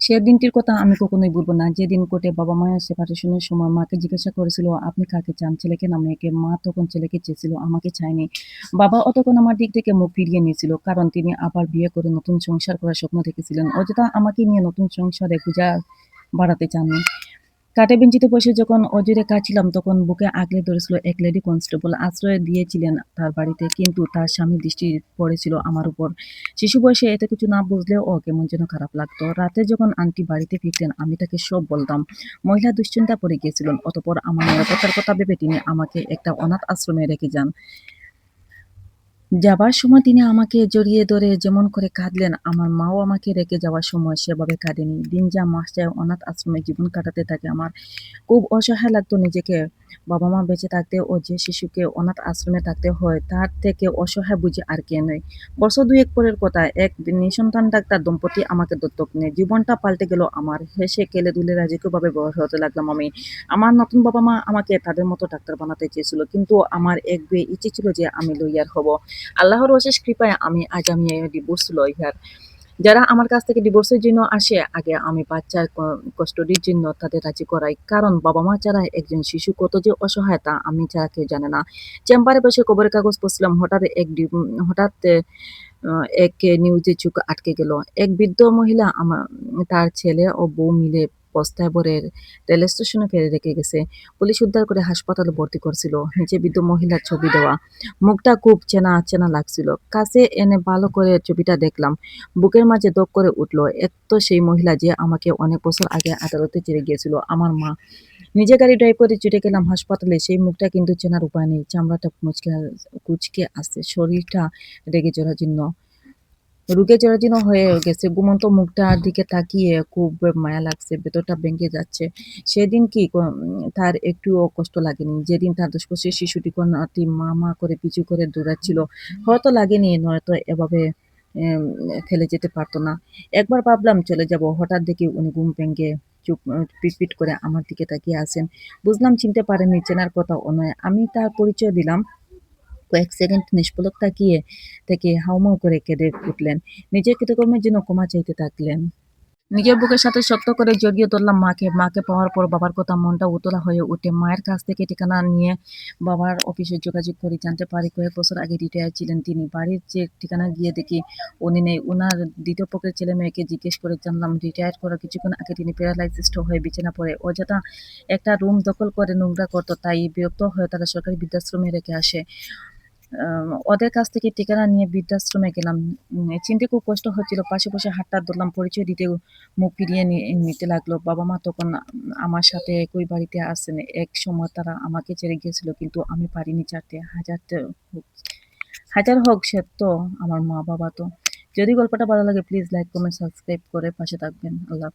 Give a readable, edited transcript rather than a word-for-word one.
সেদিনটির কথা আমি কখনোই ভুলব না। যেদিন কোর্টে বাবা-মায়ের সেপারেশনের সময় মাকে জিজ্ঞাসা করেছিল, "আপনি কাকে চান? ছেলেকে না মেয়েকে?" মা তখন ছেলেকে চেয়েছিল, আমাকে চায়নি। বাবা তখন আমার দিক থেকে মুখ ফিরিয়ে নিয়েছিল। কারণ তিনি আবার বিয়ে করে নতুন সংসার করার স্বপ্ন দেখেছিলেন। অযথা আমাকে নিয়ে নতুন সংসারে বোঝা বাড়াতে চাননি। কাঠে বেঞ্চিতে বসে যখন অজুহাতে কাঁদছিলাম তখন বুকে আগলে ধরেছিল এক লেডি কনস্টেবল। আশ্রয় দিয়েছিলেন তার বাড়িতে, কিন্তু তার স্বামীর দৃষ্টি পড়েছিল আমার উপর। শিশু বয়সে এত কিছু না বুঝলেও কেমন যেন খারাপ লাগতো। রাতে যখন আন্টি বাড়িতে ফিরতেন আমি তাকে সব বলতাম। মহিলা দুশ্চিন্তা পড়ে গিয়েছিলেন। অতঃপর আমার নিরাপত্তার কথা ভেবে তিনি আমাকে একটা অনাথ আশ্রমে রেখে যান। যাবার সময় তিনি আমাকে জড়িয়ে ধরে যেমন করে কাঁদলেন, আমার মাও আমাকে রেখে যাওয়ার সময় সেভাবে কাঁদেনি। দিন যায় মাস যায় অনাথ আশ্রমে জীবন কাটাতে থাকে আমার। খুব অসহায় লাগতো নিজেকে। বাবা-মা বেঁচে থাকতে ও যে শিশুকে অনাথ আশ্রমে থাকতে হয় তার থেকে অসহায় বুঝি আর কে নয়। বছর ২-১ পরের কথা, এক নিঃসন্তান ডাক্তার দম্পতি আমাকে দত্তক নেয়। জীবনটা পাল্টে গেল আমার। হেসে খেলে দুলে রাজকীয়ভাবে বড় হতে লাগলাম আমি। আমার নতুন বাবা-মা আমাকে তাদের মতো ডাক্তার বানাতে চেয়েছিল। কিন্তু আমার একগুঁয়ে ইচ্ছে ছিল যে আমি লইয়ার হব। আল্লাহর অশেষ কৃপায় আমি ডিভোর্স লইয়ার। যারা আমার কাছ থেকে ডিভোর্সের জন্য আসে, আগে আমি বাচ্চার কাস্টাডির জন্য তাদের রাজি করাই। কারণ বাবা-মা ছাড়া একজন শিশু কত যে অসহায় তা আমি ছাড়া কেউ জানে না। চেম্বারে বসে খবরের কাগজ পড়ছিলাম। হঠাৎ আ এক নিউজে চোখ আটকে গেল। এক বৃদ্ধ মহিলা তার ছেলে ও বউ মিলে বস্তায় ভরে রেল স্টেশনে ফেলে রেখে গেছে। পুলিশ উদ্ধার করে হাসপাতালে ভর্তি করছিল। নিচে বৃদ্ধ মহিলার ছবি দেওয়া। মুখটা খুব চেনা, চেনা লাগছিল। কাছে এনে ভালো করে ছবিটা দেখলাম। বুকের মাঝে ধক করে উঠল। এত সেই মহিলা যে আমাকে অনেক বছর আগে আদালতে ছেড়ে গিয়েছিল, আমার মা। নিজে গাড়ি ড্রাইভ করে ছুটে গেলাম হাসপাতালে। সেই মুখটা কিন্তু চেনার উপায় নেই। চামড়াটা কুঁচকে আছে। শরীরটা রেগে জরাজীর্ণ। রোগে জরাজীর্ণ হয়ে গেছে। ঘুমন্ত মুখটার দিকে তাকিয়ে খুব মায়া লাগছে। ভেতরটা ভেঙে যাচ্ছে। সেদিন কি তার একটুও কষ্ট লাগেনি। যেদিন তার ১০ বছরের শিশুটি কন্যাটি মা, মা করে পিছু করে দৌড়াচ্ছিল। হয়তো লাগেনি, নয়তো এভাবে এম ফেলে যেতে পারত না। একবার ভাবলাম চলে যাব। হঠাৎ দেখি উনি ঘুম ভেঙে পিটপিট করে আমার দিকে তাকিয়ে আছেন। বুঝলাম চিনতে পারেননি, চেনার কথাও নয়। আমি তার পরিচয় দিলাম। কয়েক সেকেন্ড নিষ্পলক তাকিয়ে থেকে হাউমাউ করে কেঁদে উঠলেন। নিজের কৃতকর্মের জন্য ক্ষমা চাইতে থাকলেন। নিজের বুকের সাথে শক্ত করে জড়িয়ে ধরলাম মাকে। মাকে পাওয়ার পর বাবার কথা মনটা উতলা হয়ে ওঠে। মায়ের কাছ থেকে ঠিকানা নিয়ে বাবার অফিসে যোগাযোগ করি। জানতে পারি কয়েক বছর আগে রিটায়ার ছিলেন তিনি। বাড়ির যে ঠিকানা গিয়ে দেখি উনি নেই। উনার দ্বিতীয় পক্ষের ছেলে-মেয়েকে জিজ্ঞেস করে জানলাম রিটায়ার করার কিছুক্ষণ আগে তিনি প্যারালাইসিসড হয়ে বিছানা পড়ে অযথা একটা রুম দখল করে নোংরা করত। তাই বিরক্ত হয়ে তারা সরকারি বৃদ্ধাশ্রমে রেখে আসে। ওদের কাছ থেকে ঠিকানা নিয়ে বৃদ্ধাশ্রমে গেলাম। চিনতে খুব কষ্ট হচ্ছিল। পাশে বসে হাতটা ধরলাম। পরিচয় দিতে মুখ ফিরিয়ে নিতে লাগলো। বাবা-মা তখন আমার সাথে একই বাড়িতে আছেন। একসময় তারা আমাকে ছেড়ে গিয়েছিল, কিন্তু আমি পারিনি ছাড়তে। হাজার হোক সে তো আমার মা-বাবা তো। যদি গল্পটা ভালো লাগে প্লিজ লাইক, কমেন্ট, সাবস্ক্রাইব করে পাশে থাকবেন। আল্লাহ